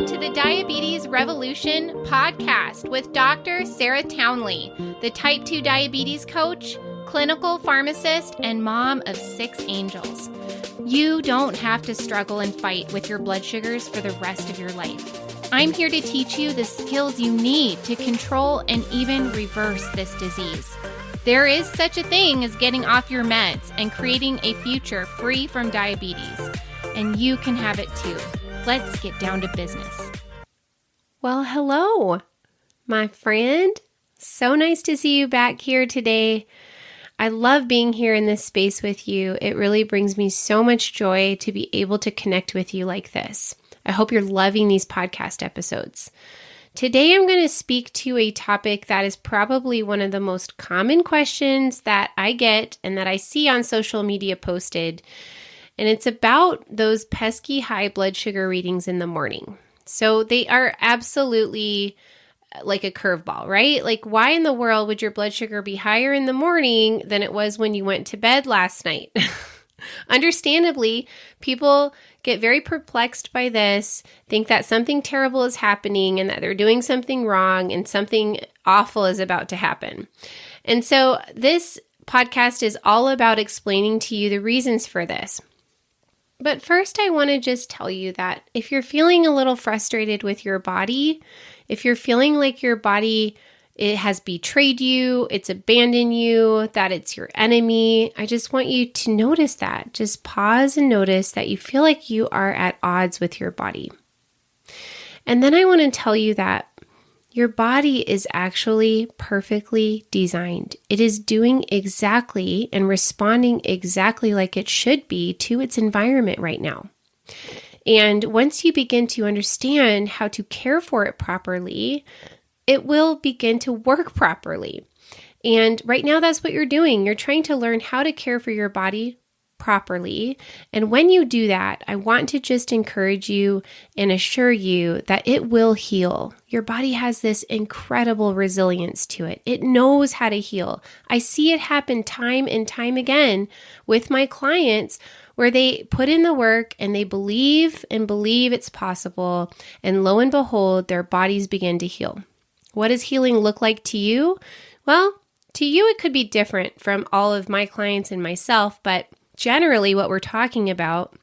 Welcome to the Diabetes Revolution podcast with Dr. Sarah Townley, the type 2 diabetes coach, clinical pharmacist, and mom of 6 angels. You don't have to struggle and fight with your blood sugars for the rest of your life. I'm here to teach you the skills you need to control and even reverse this disease. There is such a thing as getting off your meds and creating a future free from diabetes, and you can have it too. Let's get down to business. Well, hello, my friend. So nice to see you back here today. I love being here in this space with you. It really brings me so much joy to be able to connect with you like this. I hope you're loving these podcast episodes. Today, I'm going to speak to a topic that is probably one of the most common questions that I get and that I see on social media posted. And it's about those pesky high blood sugar readings in the morning. So they are absolutely like a curveball, right? Like, why in the world would your blood sugar be higher in the morning than it was when you went to bed last night? Understandably, people get very perplexed by this, think that something terrible is happening and that they're doing something wrong and something awful is about to happen. And so this podcast is all about explaining to you the reasons for this. But first, I want to just tell you that if you're feeling a little frustrated with your body, if you're feeling like your body, it has betrayed you, it's abandoned you, that it's your enemy, I just want you to notice that. Just pause and notice that you feel like you are at odds with your body. And then I want to tell you that your body is actually perfectly designed. It is doing exactly and responding exactly like it should be to its environment right now. And once you begin to understand how to care for it properly, it will begin to work properly. And right now, that's what you're doing. You're trying to learn how to care for your body properly. And when you do that, I want to just encourage you and assure you that it will heal. Your body has this incredible resilience to it. It knows how to heal. I see it happen time and time again with my clients where they put in the work and they believe it's possible. And lo and behold, their bodies begin to heal. What does healing look like to you? Well, to you, it could be different from all of my clients and myself, but generally, what we're talking about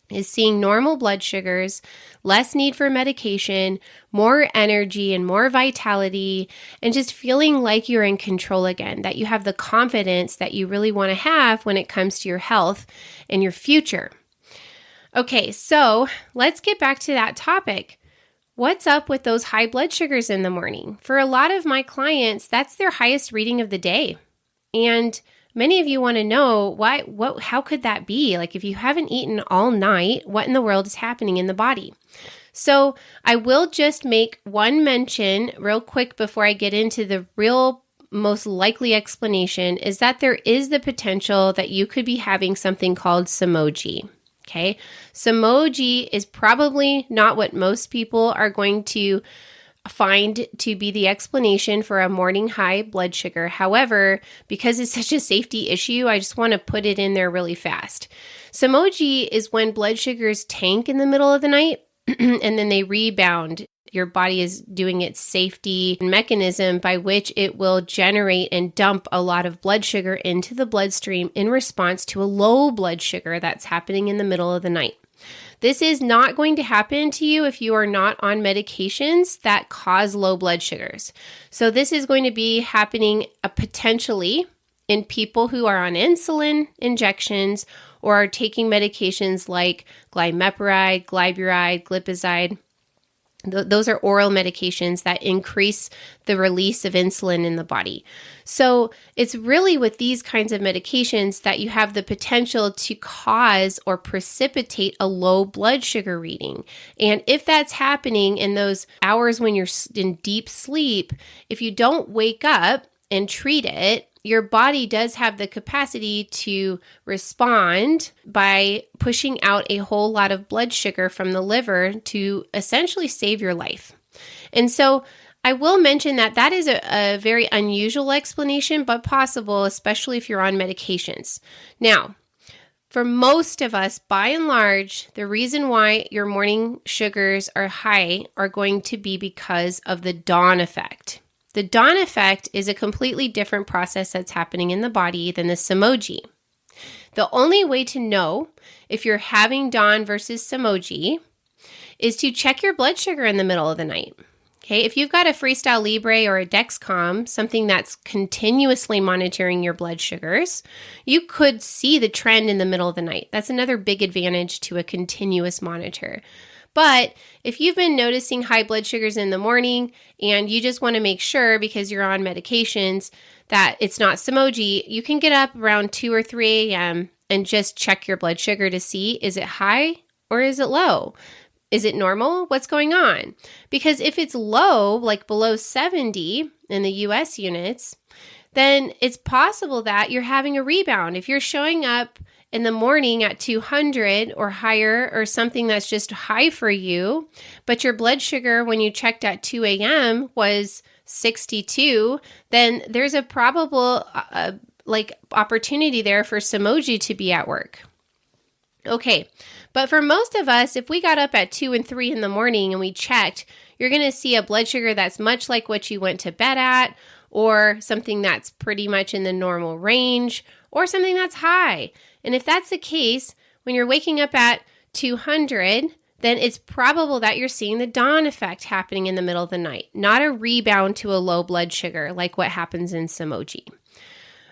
is seeing normal blood sugars, less need for medication, more energy and more vitality, and just feeling like you're in control again, that you have the confidence that you really want to have when it comes to your health and your future. Okay, so let's get back to that topic. What's up with those high blood sugars in the morning? For a lot of my clients, that's their highest reading of the day. And many of you want to know how could that be? Like, if you haven't eaten all night, what in the world is happening in the body? So I will just make one mention real quick before I get into the real most likely explanation, is that there is the potential that you could be having something called Somogyi. Okay. Somogyi is probably not what most people are going to find to be the explanation for a morning high blood sugar. However, because it's such a safety issue, I just want to put it in there really fast. Somogyi is when blood sugars tank in the middle of the night and then they rebound. Your body is doing its safety mechanism by which it will generate and dump a lot of blood sugar into the bloodstream in response to a low blood sugar that's happening in the middle of the night. This is not going to happen to you if you are not on medications that cause low blood sugars. So this is going to be happening potentially in people who are on insulin injections or are taking medications like glimepiride, glyburide, glipizide. Those are oral medications that increase the release of insulin in the body. So it's really with these kinds of medications that you have the potential to cause or precipitate a low blood sugar reading. And if that's happening in those hours when you're in deep sleep, if you don't wake up and treat it, your body does have the capacity to respond by pushing out a whole lot of blood sugar from the liver to essentially save your life. And so I will mention that that is a very unusual explanation, but possible, especially if you're on medications. Now, For most of us, by and large, the reason why your morning sugars are high are going to be because of the dawn effect. The dawn effect is a completely different process that's happening in the body than the Somogyi. The only way to know if you're having dawn versus Somogyi is to check your blood sugar in the middle of the night. Okay, if you've got a Freestyle Libre or a Dexcom, something that's continuously monitoring your blood sugars, you could see the trend in the middle of the night. That's another big advantage to a continuous monitor. But if you've been noticing high blood sugars in the morning and you just want to make sure because you're on medications that it's not Somogyi, you can get up around 2 or 3 a.m. and just check your blood sugar to see, is it high or is it low? Is it normal? What's going on? Because if it's low, like below 70 in the US units, then it's possible that you're having a rebound. If you're showing up in the morning at 200 or higher or something that's just high for you, but your blood sugar when you checked at 2 a.m. was 62, then there's a probable opportunity there for Somogyi to be at work. Okay, but for most of us, if we got up at 2 and 3 in the morning and we checked, you're going to see a blood sugar that's much like what you went to bed at, or something that's pretty much in the normal range, or something that's high. And if that's the case, when you're waking up at 200, then it's probable that you're seeing the dawn effect happening in the middle of the night, not a rebound to a low blood sugar like what happens in Somogyi.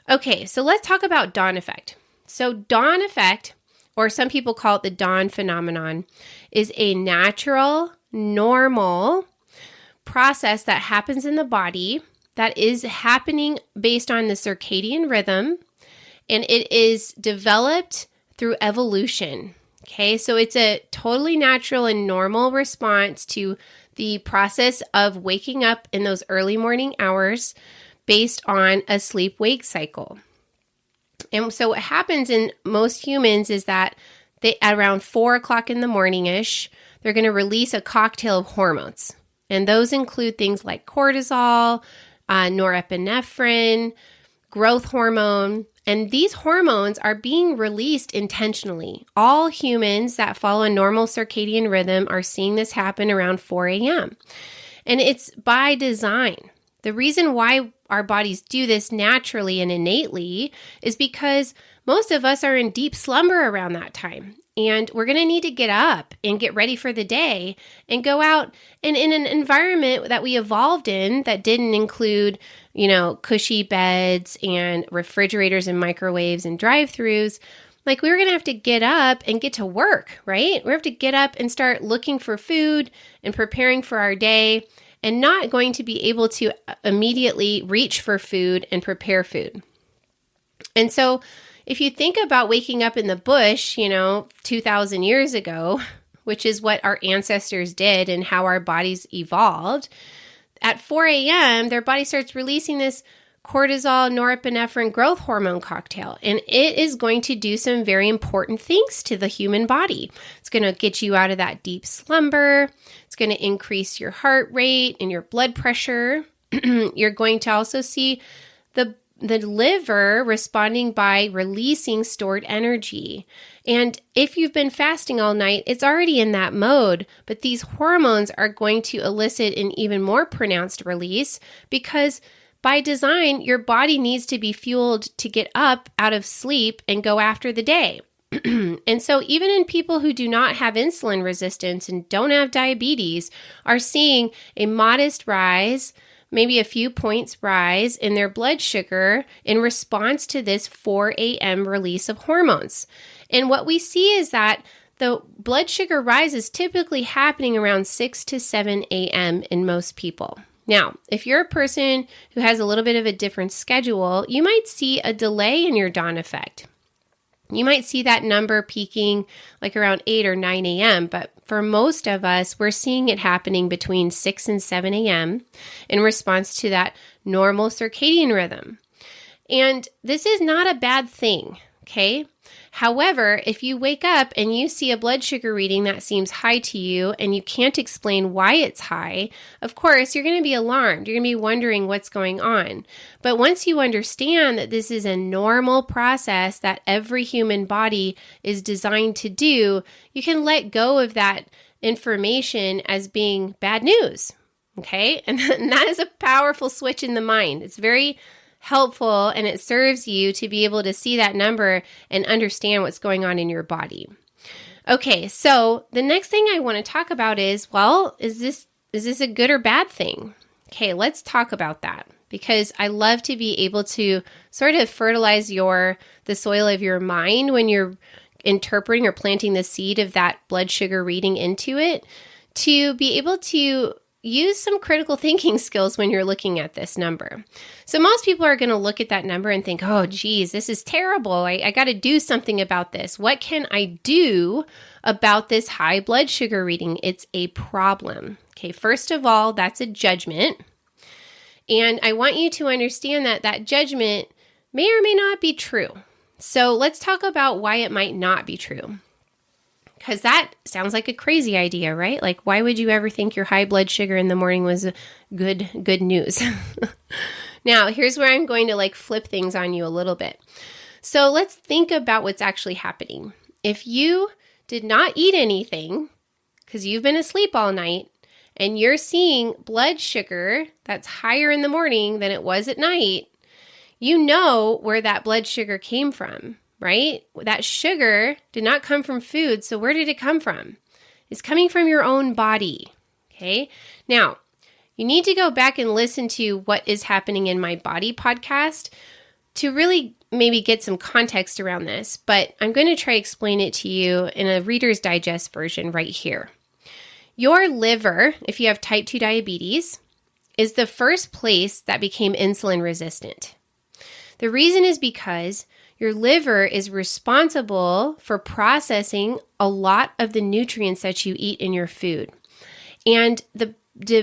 Okay, so let's talk about dawn effect. So dawn effect, or some people call it the dawn phenomenon, is a natural, normal process that happens in the body that is happening based on the circadian rhythm, and it is developed through evolution. Okay, so it's a totally natural and normal response to the process of waking up in those early morning hours based on a sleep-wake cycle. And so what happens in most humans is that at around 4 o'clock in the morning-ish, they're going to release a cocktail of hormones. And those include things like cortisol, norepinephrine, growth hormone, and these hormones are being released intentionally. All humans that follow a normal circadian rhythm are seeing this happen around 4 a.m. And it's by design. The reason why our bodies do this naturally and innately is because most of us are in deep slumber around that time. And we're going to need to get up and get ready for the day and go out and in an environment that we evolved in that didn't include, cushy beds and refrigerators and microwaves and drive-thrus. Like we were going to have to get up and get to work, right? We have to get up and start looking for food and preparing for our day and not going to be able to immediately reach for food and prepare food. And so if you think about waking up in the bush, 2,000 years ago, which is what our ancestors did and how our bodies evolved, at 4 a.m., their body starts releasing this cortisol, norepinephrine growth hormone cocktail, and it is going to do some very important things to the human body. It's going to get you out of that deep slumber. It's going to increase your heart rate and your blood pressure. You're going to also see the liver responding by releasing stored energy. And if you've been fasting all night, it's already in that mode, but these hormones are going to elicit an even more pronounced release because by design, your body needs to be fueled to get up out of sleep and go after the day. And so even in people who do not have insulin resistance and don't have diabetes are seeing a modest rise, maybe a few points rise in their blood sugar in response to this 4 a.m. release of hormones. And what we see is that the blood sugar rise is typically happening around 6 to 7 a.m. in most people. Now, if you're a person who has a little bit of a different schedule, you might see a delay in your dawn effect. You might see that number peaking like around 8 or 9 a.m., but for most of us, we're seeing it happening between 6 and 7 a.m. in response to that normal circadian rhythm. And this is not a bad thing, Okay. However, if you wake up and you see a blood sugar reading that seems high to you and you can't explain why it's high, of course, you're going to be alarmed. You're going to be wondering what's going on. But once you understand that this is a normal process that every human body is designed to do, you can let go of that information as being bad news. Okay. And that is a powerful switch in the mind. It's very helpful, and it serves you to be able to see that number and understand what's going on in your body. Okay, so the next thing I want to talk about is, well, is this a good or bad thing? Okay, let's talk about that, because I love to be able to sort of fertilize the soil of your mind when you're interpreting or planting the seed of that blood sugar reading into it, to be able to use some critical thinking skills when you're looking at this number. So most people are going to look at that number and think, oh, geez, this is terrible. I got to do something about this. What can I do about this high blood sugar reading? It's a problem. Okay, first of all, that's a judgment. And I want you to understand that that judgment may or may not be true. So let's talk about why it might not be true. Because that sounds like a crazy idea, right? Like, why would you ever think your high blood sugar in the morning was good news? Now, here's where I'm going to flip things on you a little bit. So let's think about what's actually happening. If you did not eat anything because you've been asleep all night and you're seeing blood sugar that's higher in the morning than it was at night, you know where that blood sugar came from. Right? That sugar did not come from food. So where did it come from? It's coming from your own body. Okay. Now, you need to go back and listen to What is Happening in My Body podcast to really maybe get some context around this. But I'm going to try to explain it to you in a Reader's Digest version right here. Your liver, if you have type 2 diabetes, is the first place that became insulin resistant. The reason is because your liver is responsible for processing a lot of the nutrients that you eat in your food. And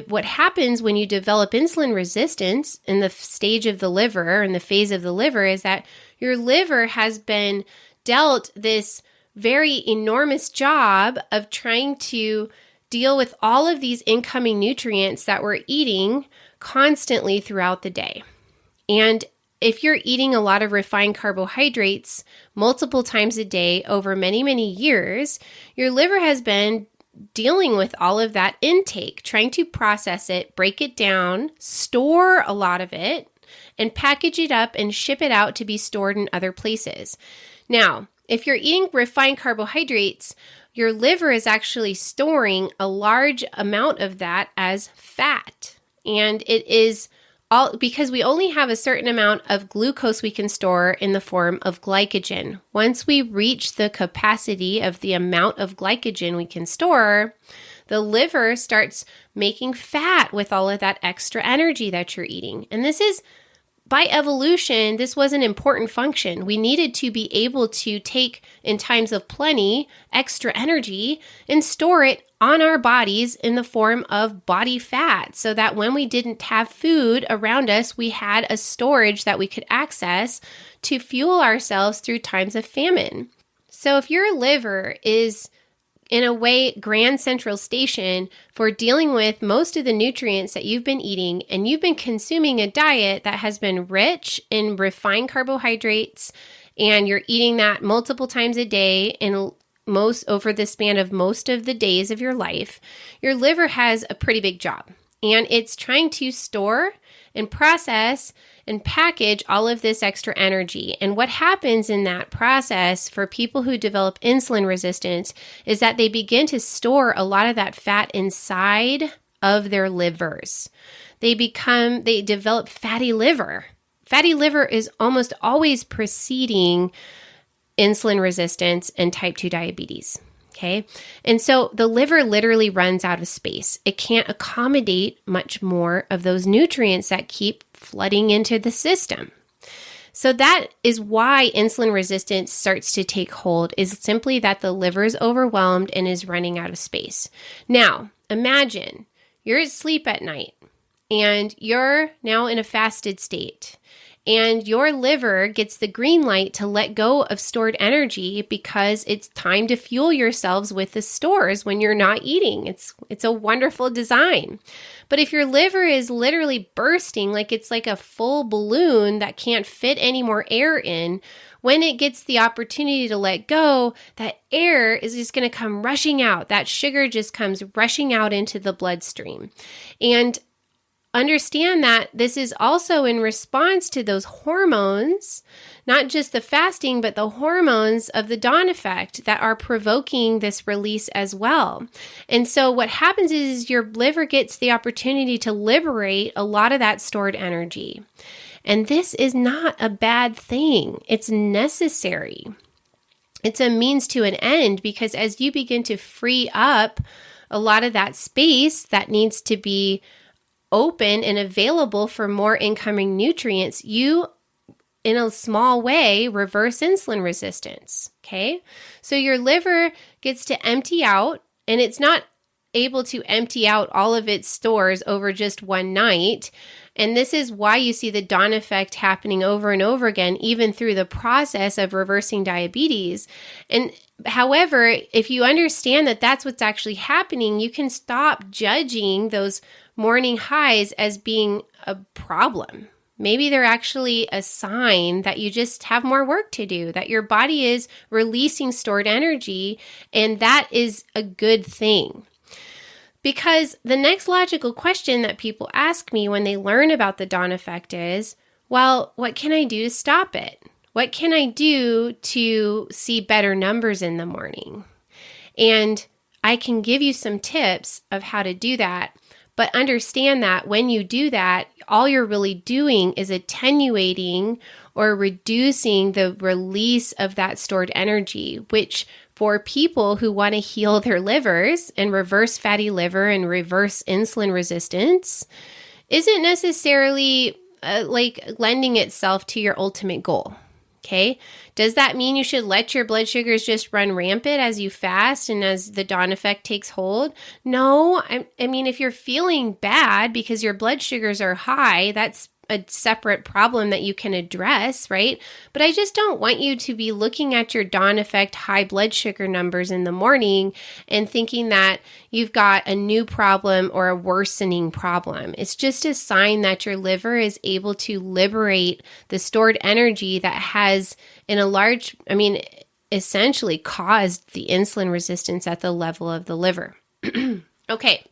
what happens when you develop insulin resistance in the stage of the liver, in the phase of the liver, is that your liver has been dealt this very enormous job of trying to deal with all of these incoming nutrients that we're eating constantly throughout the day. And if you're eating a lot of refined carbohydrates multiple times a day over many, many years, your liver has been dealing with all of that intake, trying to process it, break it down, store a lot of it, and package it up and ship it out to be stored in other places. Now, if you're eating refined carbohydrates, your liver is actually storing a large amount of that as fat. And it is because we only have a certain amount of glucose we can store in the form of glycogen. Once we reach the capacity of the amount of glycogen we can store, the liver starts making fat with all of that extra energy that you're eating. And this is, by evolution, this was an important function. We needed to be able to take, in times of plenty, extra energy and store it on our bodies in the form of body fat, so that when we didn't have food around us, we had a storage that we could access to fuel ourselves through times of famine. So if your liver is, in a way, Grand Central Station for dealing with most of the nutrients that you've been eating, and you've been consuming a diet that has been rich in refined carbohydrates, and you're eating that multiple times a day in over the span of most of the days of your life, your liver has a pretty big job. And it's trying to store and process and package all of this extra energy. And what happens in that process for people who develop insulin resistance is that they begin to store a lot of that fat inside of their livers. They develop fatty liver. Fatty liver is almost always preceding insulin resistance and type 2 diabetes. Okay. And so the liver literally runs out of space. It can't accommodate much more of those nutrients that keep flooding into the system. So that is why insulin resistance starts to take hold, is simply that the liver is overwhelmed and is running out of space. Now, imagine you're asleep at night and you're now in a fasted state. and your liver gets the green light to let go of stored energy because it's time to fuel yourselves with the stores when you're not eating. It's a wonderful design. But if your liver is literally bursting, like it's like a full balloon that can't fit any more air in, when it gets the opportunity to let go, that air is just going to come rushing out. That sugar just comes rushing out into the bloodstream. And understand that this is also in response to those hormones, not just the fasting, but the hormones of the dawn effect that are provoking this release as well. And so what happens is your liver gets the opportunity to liberate a lot of that stored energy. And this is not a bad thing. It's necessary. It's a means to an end, because as you begin to free up a lot of that space that needs to be open and available for more incoming nutrients, you, in a small way, reverse insulin resistance, okay? So your liver gets to empty out, and it's not able to empty out all of its stores over just one night. And this is why you see the dawn effect happening over and over again, even through the process of reversing diabetes. And however, if you understand that that's what's actually happening, you can stop judging those morning highs as being a problem. Maybe they're actually a sign that you just have more work to do, that your body is releasing stored energy, and that is a good thing. Because the next logical question that people ask me when they learn about the dawn effect is, well, what can I do to stop it? What can I do to see better numbers in the morning? And I can give you some tips of how to do that, but understand that when you do that, all you're really doing is attenuating or reducing the release of that stored energy, which for people who want to heal their livers and reverse fatty liver and reverse insulin resistance isn't necessarily like lending itself to your ultimate goal. Okay. Does that mean you should let your blood sugars just run rampant as you fast and as the dawn effect takes hold? No. I mean, if you're feeling bad because your blood sugars are high, that's a separate problem that you can address, right? But I just don't want you to be looking at your dawn effect high blood sugar numbers in the morning and thinking that you've got a new problem or a worsening problem. It's just a sign that your liver is able to liberate the stored energy that has essentially caused the insulin resistance at the level of the liver. Okay.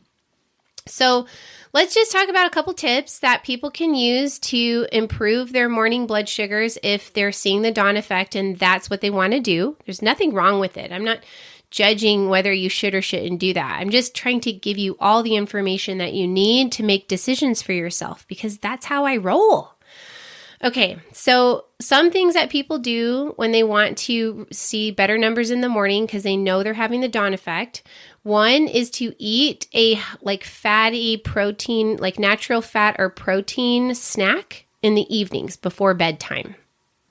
So let's just talk about a couple tips that people can use to improve their morning blood sugars if they're seeing the dawn effect and that's what they want to do. There's nothing wrong with it. I'm not judging whether you should or shouldn't do that. I'm just trying to give you all the information that you need to make decisions for yourself, because that's how I roll. Okay, so some things that people do when they want to see better numbers in the morning because they know they're having the dawn effect. One is to eat a fatty protein, like natural fat or protein snack in the evenings before bedtime.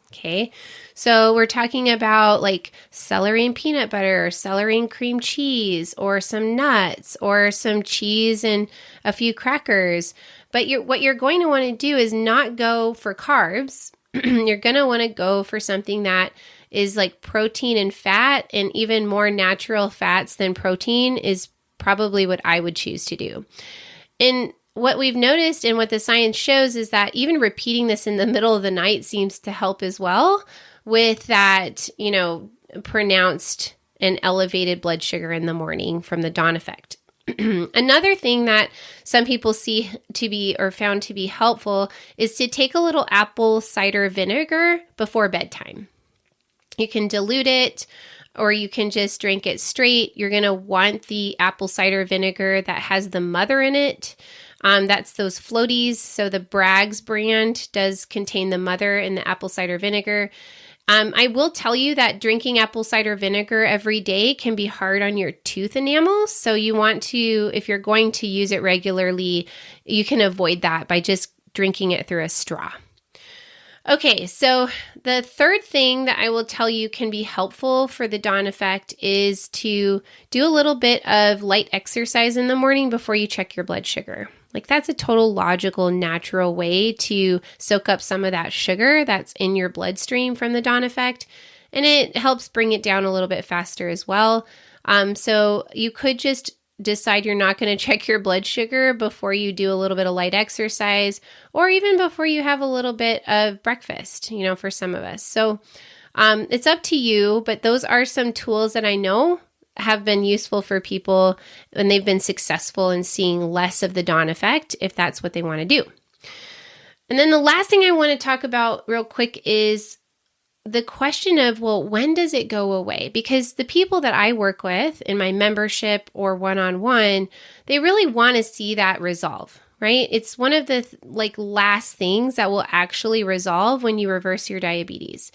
Okay, so we're talking about like celery and peanut butter, or celery and cream cheese, or some nuts, or some cheese and a few crackers. But what you're going to want to do is not go for carbs. You're going to want to go for something that is like protein and fat, and even more natural fats than protein is probably what I would choose to do. And what we've noticed and what the science shows is that even repeating this in the middle of the night seems to help as well with that, pronounced and elevated blood sugar in the morning from the dawn effect. Another thing that some people see to be or found to be helpful is to take a little apple cider vinegar before bedtime. You can dilute it or you can just drink it straight. You're going to want the apple cider vinegar that has the mother in it. That's those floaties. So the Bragg's brand does contain the mother in the apple cider vinegar. I will tell you that drinking apple cider vinegar every day can be hard on your tooth enamel. So you want to, if you're going to use it regularly, you can avoid that by just drinking it through a straw. Okay, so the third thing that I will tell you can be helpful for the dawn effect is to do a little bit of light exercise in the morning before you check your blood sugar. Like that's a total logical, natural way to soak up some of that sugar that's in your bloodstream from the dawn effect. And it helps bring it down a little bit faster as well. So you could just decide you're not going to check your blood sugar before you do a little bit of light exercise, or even before you have a little bit of breakfast, for some of us. So it's up to you, but those are some tools that I know have been useful for people and they've been successful in seeing less of the dawn effect if that's what they want to do. And then the last thing I want to talk about real quick is the question of, well, when does it go away? Because the people that I work with in my membership or one-on-one, they really want to see that resolve, right? It's one of the last things that will actually resolve when you reverse your diabetes.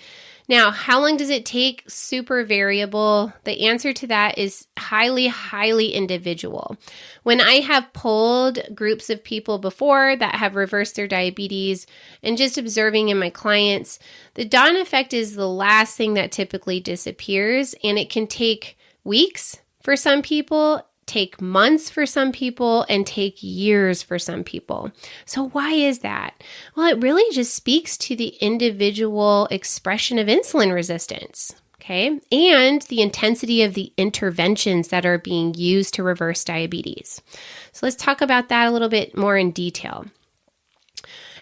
Now, how long does it take? Super variable. The answer to that is highly, highly individual. When I have polled groups of people before that have reversed their diabetes and just observing in my clients, the dawn effect is the last thing that typically disappears, and it can take weeks for some people, take months for some people, and take years for some people. So why is that? Well, it really just speaks to the individual expression of insulin resistance, okay? And the intensity of the interventions that are being used to reverse diabetes. So let's talk about that a little bit more in detail.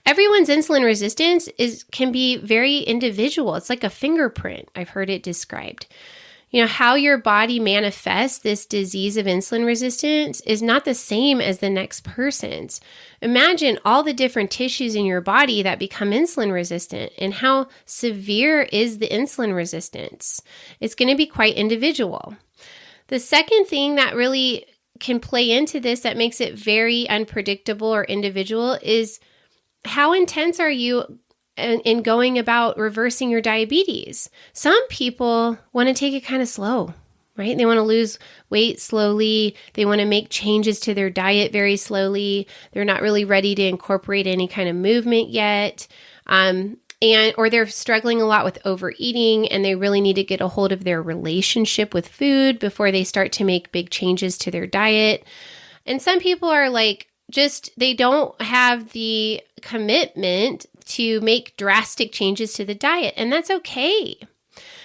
Everyone's insulin resistance can be very individual. It's like a fingerprint. I've heard it described. How your body manifests this disease of insulin resistance is not the same as the next person's. Imagine all the different tissues in your body that become insulin resistant and how severe is the insulin resistance. It's going to be quite individual. The second thing that really can play into this that makes it very unpredictable or individual is how intense are you in going about reversing your diabetes. Some people want to take it kind of slow, right? They want to lose weight slowly. They want to make changes to their diet very slowly. They're not really ready to incorporate any kind of movement yet. Or they're struggling a lot with overeating and they really need to get a hold of their relationship with food before they start to make big changes to their diet. And some people are they don't have the commitment to make drastic changes to the diet, and that's okay.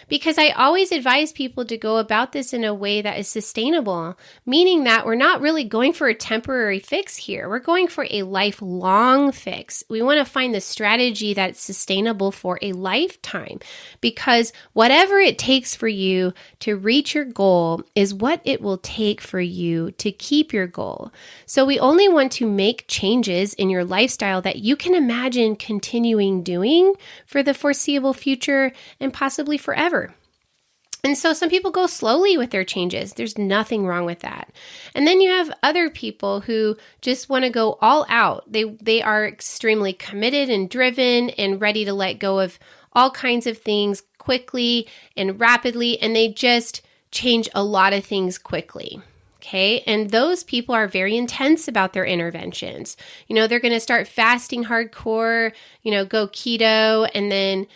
Because I always advise people to go about this in a way that is sustainable, meaning that we're not really going for a temporary fix here. We're going for a lifelong fix. We want to find the strategy that's sustainable for a lifetime, because whatever it takes for you to reach your goal is what it will take for you to keep your goal. So we only want to make changes in your lifestyle that you can imagine continuing doing for the foreseeable future and possibly forever. And so some people go slowly with their changes. There's nothing wrong with that. And then you have other people who just want to go all out. They are extremely committed and driven and ready to let go of all kinds of things quickly and rapidly, and they just change a lot of things quickly. Okay. And those people are very intense about their interventions. They're going to start fasting hardcore, go keto, and then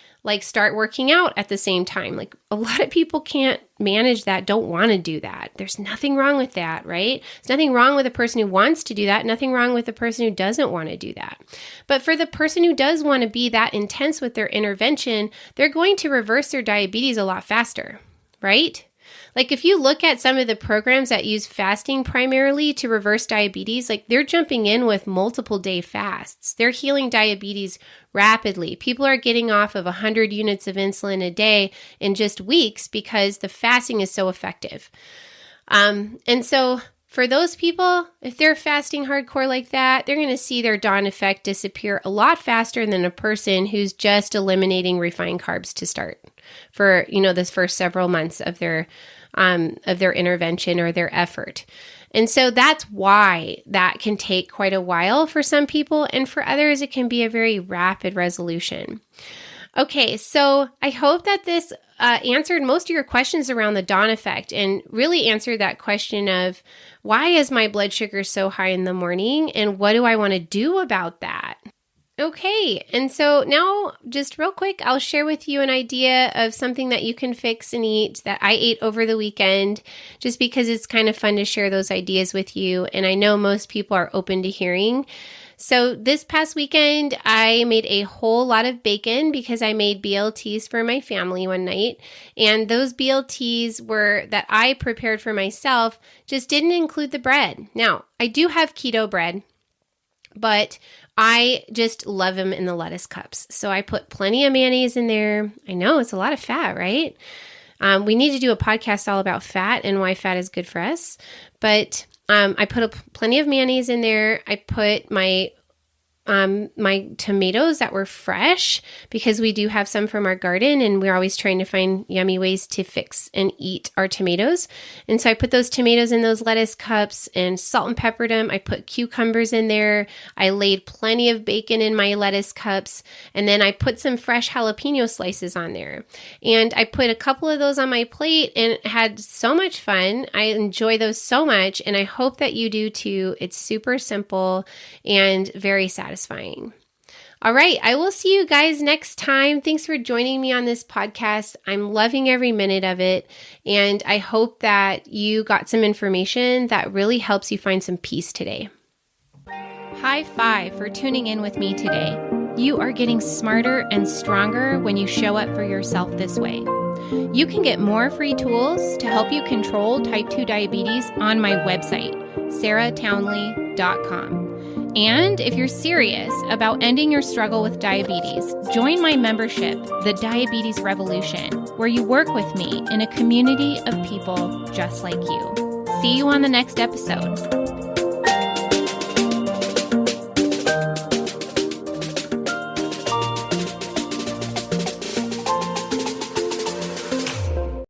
start working out at the same time. A lot of people can't manage that, don't want to do that. There's nothing wrong with that, right? There's nothing wrong with a person who wants to do that, nothing wrong with the person who doesn't want to do that. But for the person who does want to be that intense with their intervention, they're going to reverse their diabetes a lot faster, right? If you look at some of the programs that use fasting primarily to reverse diabetes, they're jumping in with multiple day fasts. They're healing diabetes rapidly. People are getting off of 100 units of insulin a day in just weeks because the fasting is so effective. And so for those people, if they're fasting hardcore like that, they're going to see their dawn effect disappear a lot faster than a person who's just eliminating refined carbs to start for, this first several months of their intervention or their effort. And so that's why that can take quite a while for some people, and for others, it can be a very rapid resolution. Okay, so I hope that this answered most of your questions around the dawn effect and really answered that question of why is my blood sugar so high in the morning and what do I want to do about that? Okay, and so now just real quick, I'll share with you an idea of something that you can fix and eat that I ate over the weekend, just because it's kind of fun to share those ideas with you, and I know most people are open to hearing. So this past weekend, I made a whole lot of bacon because I made BLTs for my family one night, and those BLTs were that I prepared for myself, just didn't include the bread. Now, I do have keto bread, but I just love them in the lettuce cups. So I put plenty of mayonnaise in there. I know it's a lot of fat, right? We need to do a podcast all about fat and why fat is good for us. But I put plenty of mayonnaise in there. I put my tomatoes that were fresh because we do have some from our garden and we're always trying to find yummy ways to fix and eat our tomatoes. And so I put those tomatoes in those lettuce cups and salt and peppered them. I put cucumbers in there. I laid plenty of bacon in my lettuce cups. And then I put some fresh jalapeno slices on there. And I put a couple of those on my plate and had so much fun. I enjoy those so much. And I hope that you do too. It's super simple and very satisfying. All right, I will see you guys next time. Thanks for joining me on this podcast. I'm loving every minute of it, and I hope that you got some information that really helps you find some peace today. High five for tuning in with me today. You are getting smarter and stronger when you show up for yourself this way. You can get more free tools to help you control type 2 diabetes on my website, sarahtownley.com. And if you're serious about ending your struggle with diabetes, join my membership, The Diabetes Revolution, where you work with me in a community of people just like you. See you on the next episode.